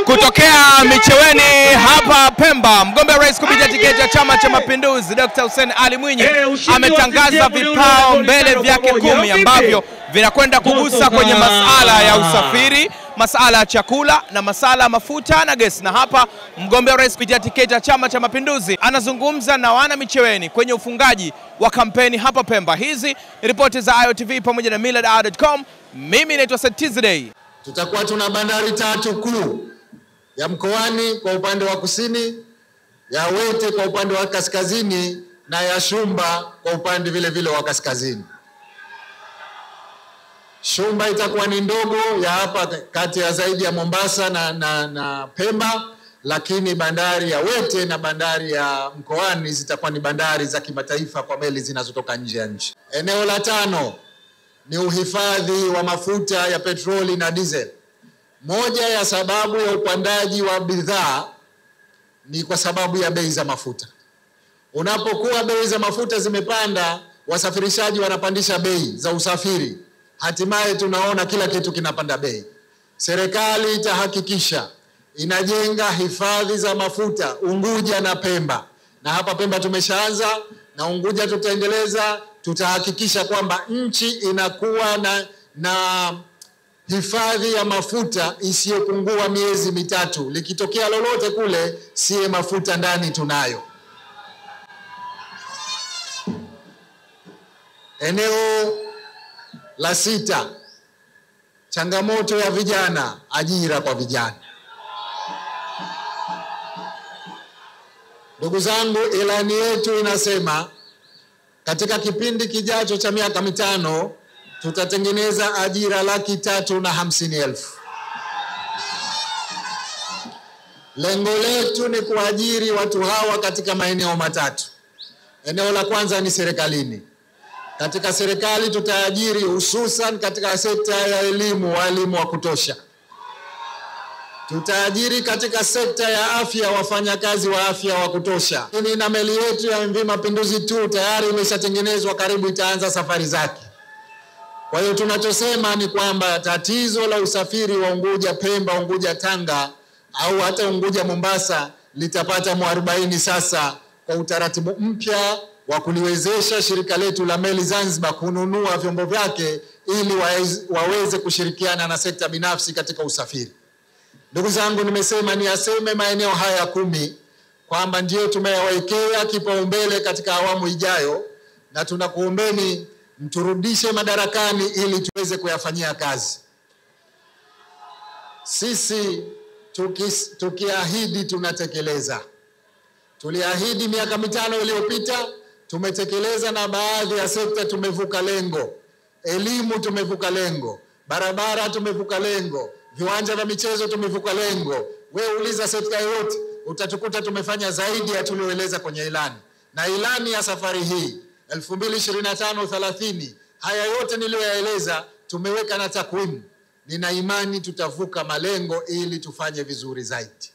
Kutokea Micheweni hapa Pemba, mgombea rais kupitia tiketi ya Chama cha Mapinduzi Dr. Hussein Ali Mwinyi ametangaza vipao mbele vyake 10 ambavyo vinakwenda kugusa kwenye masuala ya usafiri, masuala ya chakula na masuala ya mafuta na gesi. Na hapa mgombea rais kupitia tiketi ya Chama cha Mapinduzi anazungumza na wana Micheweni kwenye ufungaji wa kampeni hapa Pemba. Hizi ripoti za IOTV pamoja na millardayo.com. Mimi naitwa Setiziday. Tutakuwa tuna bandari 3 kuu, ya Mkoani kwa upande wa kusini, ya Wete kwa upande wa kaskazini na ya Shumba kwa upande vile vile wa kaskazini. Shumba itakuwa ni ndogo ya hapa kati ya zaidi ya Mombasa na Pemba, lakini bandari ya Wete na bandari ya Mkoani zitakuwa ni bandari za kimataifa kwa meli zinazotoka nje ya nchi. Eneo la 5 ni uhifadhi wa mafuta ya petroli na diesel. Moja ya sababu ya upandaji wa bidhaa ni kwa sababu ya bei za mafuta. Unapokuwa bei za mafuta zimepanda, wasafirishaji wanapandisha bei za usafiri. Hatimaye tunaona kila kitu kinapanda bei. Serikali itahakikisha inajenga hifadhi za mafuta Unguja na Pemba. Na hapa Pemba tumeshaanza na Unguja tutaendeleza. Tutahakikisha kwamba nchi inakuwa na hifadhi ya mafuta isiyopungua miezi 3. Likitokea lolote kule, sie mafuta ndani tunayo. Eneo la 6, changamoto ya vijana, ajira kwa vijana. Ndugu zangu, ilani yetu inasema katika kipindi kijacho cha miaka 5 tutatengeneza ajira 350,000. Lengo letu ni kuajiri watu hawa katika maeneo 3. Eneo la kwanza ni serikalini. Katika serikali tutaajiri hususan katika sekta ya elimu, walimu wa kutosha. Tutaajiri katika sekta ya afya, wafanyakazi wa afya wa kutosha. Na meli yetu ya MV Mapinduzi 2 tayari imeshatengenezwa, karibu itaanza safari zake. Kwa hiyo tunachosema ni kwamba tatizo la usafiri wa Unguja Pemba, Unguja Tanga au hata Unguja Mombasa litapata mwarobaini sasa kwa utaratibu mpya wa kuliwezesha shirika letu la meli Zanzibar kununua vyombo vyake ili waweze kushirikiana na sekta binafsi katika usafiri. Ndugu zangu, nimesema niaseme maeneo haya 10 kwamba ndio tumeyawekea kipaumbele katika awamu ijayo, na tunakuombeni mturudishe madarakani ili tuweze kuyafanyia kazi. Sisi tukiahidi tunatekeleza. Tuliahidi miaka 5 iliyopita, tumetekeleza, na baadhi ya sekta tumevuka lengo. Elimu tumevuka lengo, barabara tumevuka lengo, viwanja vya michezo tumevuka lengo. Wewe uliza sekta yote utatukuta tumefanya zaidi ya tulioeleza kwenye ilani. Na ilani ya safari hii 2025-30, haya yote niliyoyaeleza tumeweka na takwimu. Nina imani tutavuka malengo ili tufanye vizuri zaidi.